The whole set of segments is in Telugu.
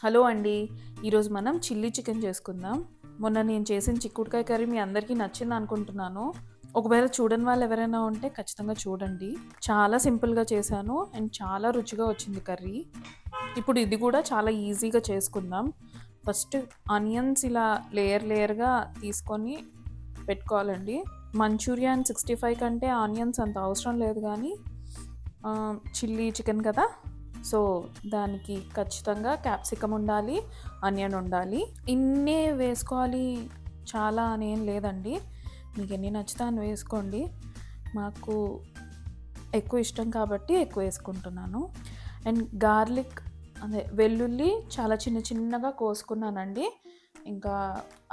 హలో అండి. ఈరోజు మనం చిల్లీ చికెన్ చేసుకుందాం. మొన్న నేను చేసిన చిక్కుడుకాయ కర్రీ మీ అందరికీ నచ్చింది అనుకుంటున్నాను. ఒకవేళ చూడని వాళ్ళు ఎవరైనా ఉంటే ఖచ్చితంగా చూడండి. చాలా సింపుల్గా చేశాను అండ్ చాలా రుచిగా వచ్చింది కర్రీ. ఇప్పుడు ఇది కూడా చాలా ఈజీగా చేసుకుందాం. ఫస్ట్ ఆనియన్స్ ఇలా లేయర్గా తీసుకొని పెట్టుకోవాలండి. మంచూరియన్ 65 కంటే ఆనియన్స్ అంత అవసరం లేదు, కానీ చిల్లీ చికెన్ కదా, సో దానికి ఖచ్చితంగా క్యాప్సికమ్ ఉండాలి, ఆనియన్ ఉండాలి. ఇన్నే వేసుకోవాలి చాలా అనేం లేదండి, మీకు ఎన్ని నచ్చితే అని వేసుకోండి. మాకు ఎక్కువ ఇష్టం కాబట్టి ఎక్కువ వేసుకుంటున్నాను. అండ్ గార్లిక్ అదే వెల్లుల్లి చాలా చిన్నగా కోసుకున్నానండి. ఇంకా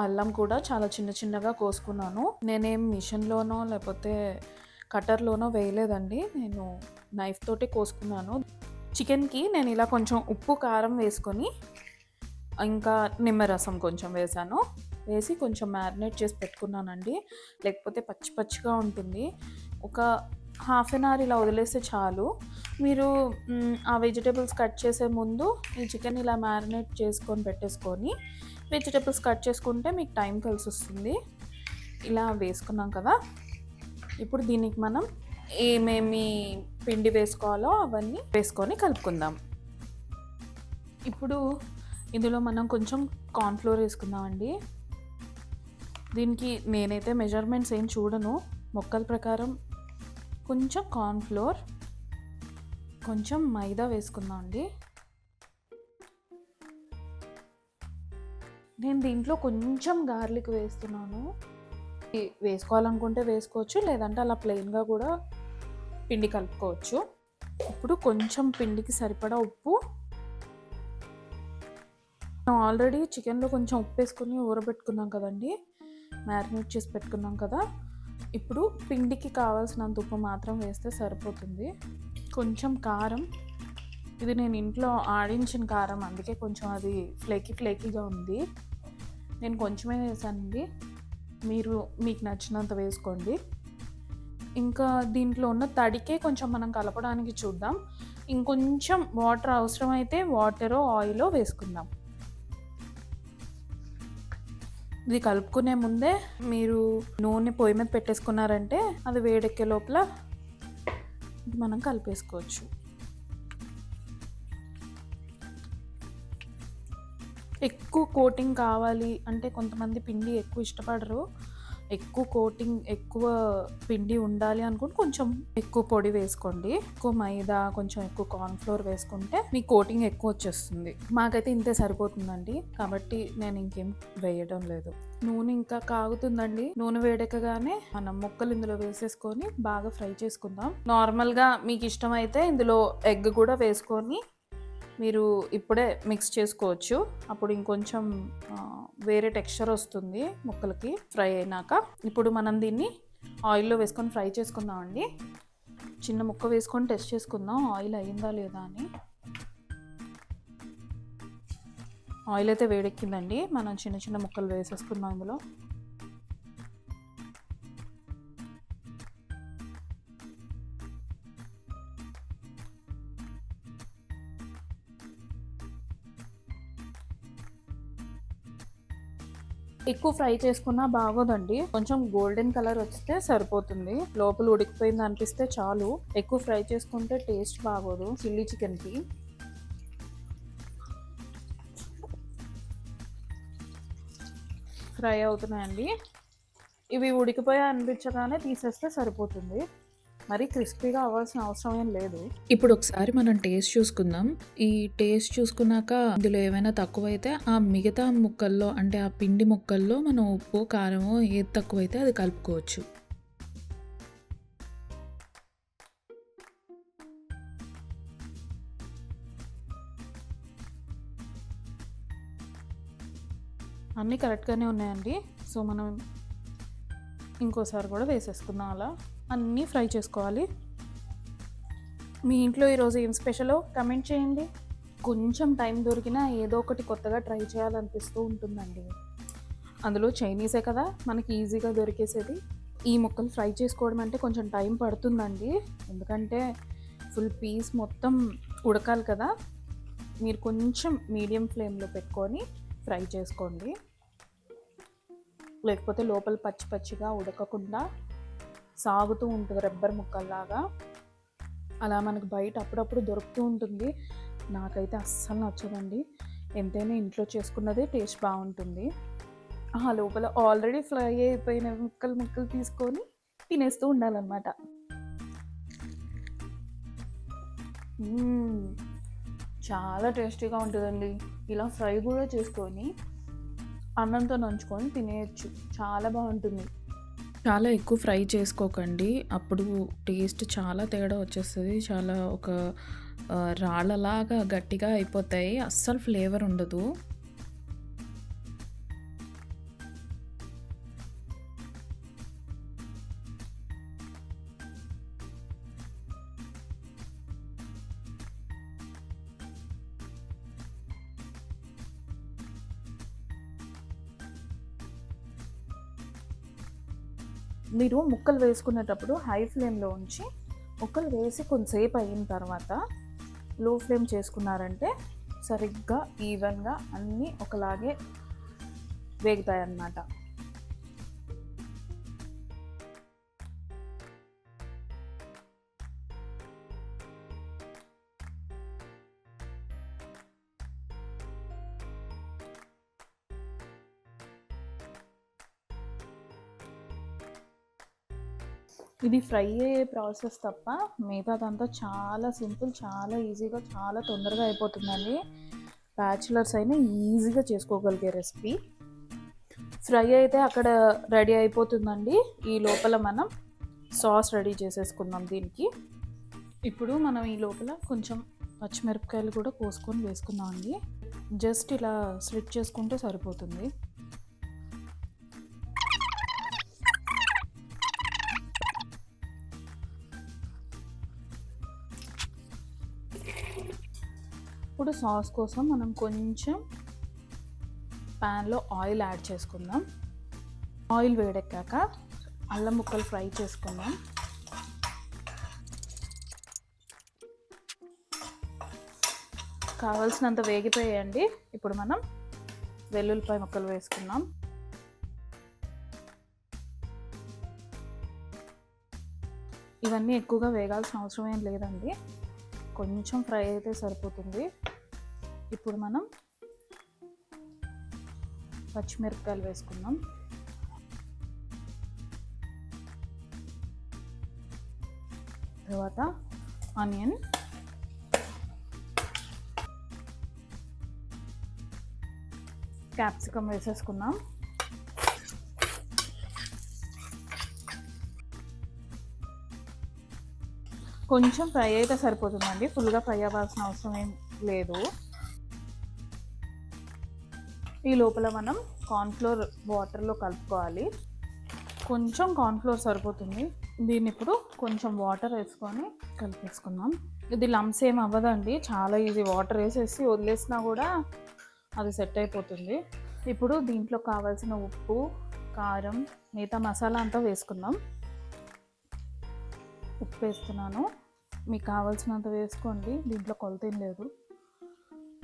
అల్లం కూడా చాలా చిన్నగా కోసుకున్నాను. నేనేం మిషన్లోనో లేకపోతే కట్టర్లోనో వేయలేదండి, నేను నైఫ్ తోటి కోసుకున్నాను. చికెన్కి నేను ఇలా కొంచెం ఉప్పు కారం వేసుకొని ఇంకా నిమ్మరసం కొంచెం వేసి కొంచెం మ్యారినేట్ చేసి పెట్టుకున్నానండి. లేకపోతే పచ్చిగా ఉంటుంది. ఒక హాఫ్ అన్ అవర్ ఇలా వదిలేస్తే చాలు. మీరు ఆ వెజిటేబుల్స్ కట్ చేసే ముందు ఈ చికెన్ ఇలా మ్యారినేట్ చేసుకొని పెట్టేసుకొని వెజిటేబుల్స్ కట్ చేసుకుంటే మీకు టైం కలిసి వస్తుంది. ఇలా వేసుకున్నాం కదా, ఇప్పుడు దీనికి మనం ఏమేమి పిండి వేసుకోవాలో అవన్నీ వేసుకొని కలుపుకుందాం. ఇప్పుడు ఇందులో మనం కొంచెం కార్న్ఫ్లోర్ వేసుకుందామండి. దీనికి నేనైతే మెజర్మెంట్స్ ఏం చూడను, మొక్కల ప్రకారం కొంచెం కార్న్ఫ్లోర్, కొంచెం మైదా వేసుకుందాం అండి. నేను దీంట్లో కొంచెం గార్లిక్ వేస్తున్నాను. వేసుకోవాలనుకుంటే వేసుకోవచ్చు, లేదంటే అలా ప్లెయిన్గా కూడా పిండి కలుపుకోవచ్చు. ఇప్పుడు కొంచెం పిండికి సరిపడా ఉప్పు. ఆల్రెడీ చికెన్లో కొంచెం ఉప్పు వేసుకొని ఊరబెట్టుకున్నాం కదండి, మ్యారినేట్ చేసి పెట్టుకున్నాం కదా. ఇప్పుడు పిండికి కావాల్సినంత ఉప్పు మాత్రం వేస్తే సరిపోతుంది. కొంచెం కారం, ఇది నేను ఇంట్లో ఆడించిన కారం, అందుకే కొంచెం అది ఫ్లేకీగా ఉంది. నేను కొంచెమే వేసానండి, మీకు నచ్చినంత వేసుకోండి. ఇంకా దీంట్లో ఉన్న తడికే కొంచెం మనం కలపడానికి చూద్దాం. ఇంకొంచెం వాటర్ అవసరమైతే వాటరో ఆయిలో వేసుకుందాం. ఇది కలుపుకునే ముందే మీరు నూనె పొయ్యి మీద పెట్టేసుకున్నారంటే అది వేడెక్కే లోపల ఇది మనం కలిపేసుకోవచ్చు. ఎక్కువ కోటింగ్ కావాలి అంటే కొంతమంది పిండి ఎక్కువ ఇష్టపడరు. ఎక్కువ కోటింగ్, ఎక్కువ పిండి ఉండాలి అనుకుంటే కొంచెం ఎక్కువ పొడి వేసుకోండి. ఎక్కువ మైదా, కొంచెం ఎక్కువ కార్న్ఫ్లోర్ వేసుకుంటే మీ కోటింగ్ ఎక్కువ వచ్చేస్తుంది. మాకైతే ఇంతే సరిపోతుందండి, కాబట్టి నేను ఇంకేం వేయడం లేదు. నూనె ఇంకా కాగుతుందండి. నూనె వేడెక్కగానే మనం ముక్కలు ఇందులో వేసేసుకొని బాగా ఫ్రై చేసుకుందాం. నార్మల్గా మీకు ఇష్టమైతే ఇందులో ఎగ్ కూడా వేసుకొని మీరు ఇప్పుడే మిక్స్ చేసుకోవచ్చు. అప్పుడు ఇంకొంచెం వేరే టెక్స్చర్ వస్తుంది ముక్కలకి ఫ్రై అయినాక. ఇప్పుడు మనం దీన్ని ఆయిల్లో వేసుకొని ఫ్రై చేసుకుందామండి. చిన్న ముక్క వేసుకొని టెస్ట్ చేసుకుందాం ఆయిల్ అయ్యిందా లేదా అని. ఆయిల్ అయితే వేడెక్కిందండి, మనం చిన్న ముక్కలు వేసేసుకుందాం ఇందులో. ఎక్కువ ఫ్రై చేసుకున్నా బాగోదండి, కొంచెం గోల్డెన్ కలర్ వస్తే సరిపోతుంది. లోపల ఉడికిపోయింది అనిపిస్తే చాలు. ఎక్కువ ఫ్రై చేసుకుంటే టేస్ట్ బాగోదు చిల్లీ చికెన్కి. ఫ్రై అవుతున్నాయండి, ఇవి ఉడికిపోయా అనిపించగానే తీసేస్తే సరిపోతుంది. మరి క్రిస్పీగా అవ్వాల్సిన అవసరం ఏం లేదు. ఇప్పుడు ఒకసారి మనం టేస్ట్ చూసుకుందాం. ఈ టేస్ట్ చూసుకున్నాక ఇందులో ఏమైనా తక్కువైతే ఆ మిగతా ముక్కల్లో, అంటే ఆ పిండి ముక్కల్లో మనం ఉప్పు కారమో ఏది తక్కువైతే అది కలుపుకోవచ్చు. అన్నీ కరెక్ట్గానే ఉన్నాయండి. సో మనం ఇంకోసారి కూడా వేసేసుకుందాం. అలా అన్నీ ఫ్రై చేసుకోవాలి. మీ ఇంట్లో ఈరోజు ఏం స్పెషలో కమెంట్ చేయండి. కొంచెం టైం దొరికినా ఏదో ఒకటి కొత్తగా ట్రై చేయాలనిపిస్తూ ఉంటుందండి. అందులో చైనీసే కదా మనకి ఈజీగా దొరికేసేది. ఈ ముక్కలు ఫ్రై చేసుకోవడం అంటే కొంచెం టైం పడుతుందండి, ఎందుకంటే ఫుల్ పీస్ మొత్తం ఉడకాలి కదా. మీరు కొంచెం మీడియం ఫ్లేమ్లో పెట్టుకొని ఫ్రై చేసుకోండి, లేకపోతే లోపల పచ్చి పచ్చిగా ఉడకకుండా సాగుతూ ఉంటుంది రబ్బర్ ముక్కల్లాగా. అలా మనకు బయట అప్పుడప్పుడు దొరుకుతూ ఉంటుంది. నాకైతే అస్సలు నచ్చదండి. ఎంతైనా ఇంట్లో చేసుకున్నదే టేస్ట్ బాగుంటుంది. ఆ లోపల ఆల్రెడీ ఫ్రై అయిపోయిన ముక్కలు తీసుకొని తినేస్తూ ఉండాలన్నమాట. చాలా టేస్టీగా ఉంటుందండి. ఇలా ఫ్రై కూడా చేసుకొని అన్నంతో నంచుకొని తినేయచ్చు. చాలా బాగుంటుంది. చాలా ఎక్కువ ఫ్రై చేసుకోకండి, అప్పుడు టేస్ట్ చాలా తేడా వచ్చేస్తుంది. చాలా ఒక రాళ్ళలాగా గట్టిగా అయిపోతాయి, అస్సలు ఫ్లేవర్ ఉండదు. మీరు ముక్కలు వేసుకునేటప్పుడు హై ఫ్లేమ్లో ఉంచి ముక్కలు వేసి కొంతసేపు అయిన తర్వాత లో ఫ్లేమ్ చేసుకున్నారంటే సరిగ్గా ఈవెన్గా అన్నీ ఒకలాగే వేగుతాయి అన్నమాట. ఇది ఫ్రై అయ్యే ప్రాసెస్ తప్ప మిగతాదంతా చాలా సింపుల్, చాలా ఈజీగా, చాలా తొందరగా అయిపోతుందండి. బ్యాచిలర్స్ అయినా ఈజీగా చేసుకోగలిగే రెసిపీ. ఫ్రై అయితే అక్కడ రెడీ అయిపోతుందండి. ఈ లోపల మనం సాస్ రెడీ చేసేసుకుందాం దీనికి. ఇప్పుడు మనం ఈ లోపల కొంచెం పచ్చిమిరపకాయలు కూడా కోసుకొని వేసుకుందాం అండి. జస్ట్ ఇలా స్లిట్ చేసుకుంటే సరిపోతుంది. ఇప్పుడు సాస్ కోసం మనం కొంచెం ప్యాన్లో ఆయిల్ యాడ్ చేసుకుందాం. ఆయిల్ వేడెక్కాక అల్లం ముక్కలు ఫ్రై చేసుకుందాం. కావాల్సినంత వేగిపోయాయండి. ఇప్పుడు మనం వెల్లుల్లిపాయ ముక్కలు వేసుకుందాం. ఇవన్నీ ఎక్కువగా వేగాల్సిన అవసరం ఏం లేదండి, కొంచెం ఫ్రై అయితే సరిపోతుంది. ఇప్పుడు మనం పచ్చిమిరపకాయలు వేసుకుందాం. తర్వాత ఆనియన్, క్యాప్సికమ్ వేసేసుకుందాం. కొంచెం ఫ్రై అయితే సరిపోతుందండి, ఫుల్గా ఫ్రై అవ్వాల్సిన అవసరం ఏం లేదు. ఈ లోపల మనం కార్న్ఫ్లోర్ వాటర్లో కలుపుకోవాలి. కొంచెం కార్న్ఫ్లోర్ సరిపోతుంది. దీన్ని ఇప్పుడు కొంచెం వాటర్ వేసుకొని కలిపేసుకుందాం. ఇది లంప్స్ ఏం అవ్వదండి, చాలా ఈజీ. వాటర్ వేసేసి వదిలేసినా కూడా అది సెట్ అయిపోతుంది. ఇప్పుడు దీంట్లో కావాల్సిన ఉప్పు, కారం, మిగతా మసాలా అంతా వేసుకుందాం. ఉప్పు వేస్తున్నాను, మీకు కావాల్సినంత వేసుకోండి, దీంట్లో కొలత ఏం లేదు.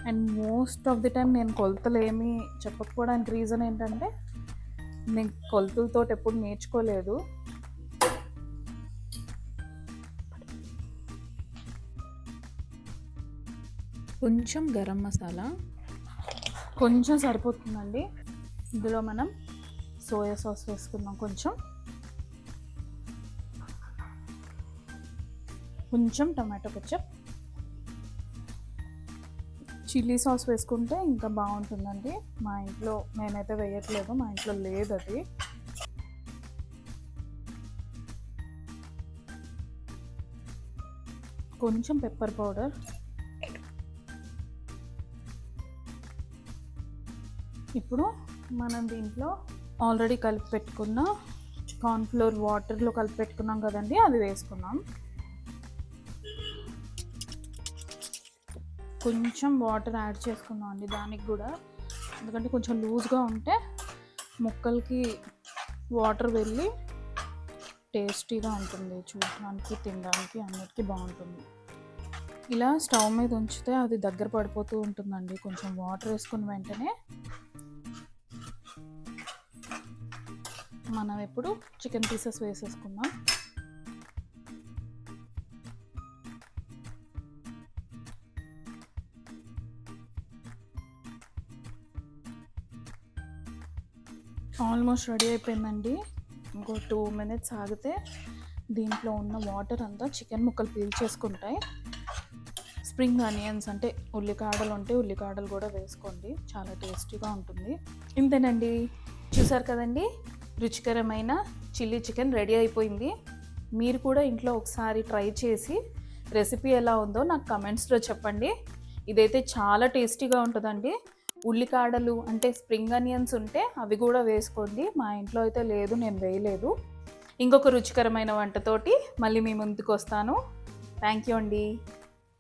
And most of the time నేను కొలతలు ఏమీ చెప్పకపోవడానికి రీజన్ ఏంటంటే నేను కొలతలతో ఎప్పుడు నేర్చుకోలేదు. కొంచెం గరం మసాలా కొంచెం సరిపోతుందండి. ఇందులో మనం సోయా సాస్ వేసుకుందాం. కొంచెం టమాటో కెచప్, చిల్లీ సాస్ వేసుకుంటే ఇంకా బాగుంటుందండి. మా ఇంట్లో నేనైతే వేయట్లేదు, మా ఇంట్లో లేదు అది. కొంచెం పెప్పర్ పౌడర్, ఇప్పుడు మనం దీంట్లో ఆల్రెడీ కలిపి పెట్టుకున్న కార్న్ఫ్లోర్ వాటర్లో కలిపి పెట్టుకున్నాం కదండి, అది వేసుకున్నాం. కొంచెం వాటర్ యాడ్ చేసుకుందాం అండి దానికి కూడా, ఎందుకంటే కొంచెం లూజ్గా ఉంటే ముక్కలకి వాటర్ వెళ్ళి టేస్టీగా ఉంటుంది, చూడడానికి తినడానికి అన్నిటికీ బాగుంటుంది. ఇలా స్టవ్ మీద ఉంచితే అది దగ్గర పడిపోతూ ఉంటుందండి. కొంచెం వాటర్ వేసుకున్న వెంటనే మనం ఇప్పుడు చికెన్ పీసెస్ వేసేసుకుందాం. ఆల్మోస్ట్ రెడీ అయిపోయిందండి. ఇంకో 2 మినిట్స్ ఆగితే దీంట్లో ఉన్న వాటర్ అంతా చికెన్ ముక్కలు పీల్చేసుకుంటాయి. స్ప్రింగ్ ఆనియన్స్ అంటే ఉల్లికాడలు ఉంటే ఉల్లికాడలు కూడా వేసుకోండి, చాలా టేస్టీగా ఉంటుంది. ఇంతేనండి, చూసారు కదండి, రుచికరమైన చిల్లీ చికెన్ రెడీ అయిపోయింది. మీరు కూడా ఇంట్లో ఒకసారి ట్రై చేసి రెసిపీ ఎలా ఉందో నాకు కమెంట్స్లో చెప్పండి. ఇదైతే చాలా టేస్టీగా ఉంటుందండి. ఉల్లికాడలు అంటే స్ప్రింగ్ ఆనియన్స్ ఉంటే అవి కూడా వేసుకోండి. మా ఇంట్లో అయితే లేదు, నేను వేయలేదు. ఇంకొక రుచికరమైన వంటతోటి మళ్ళీ మీ ముందుకు వస్తాను. థ్యాంక్ యూ అండి.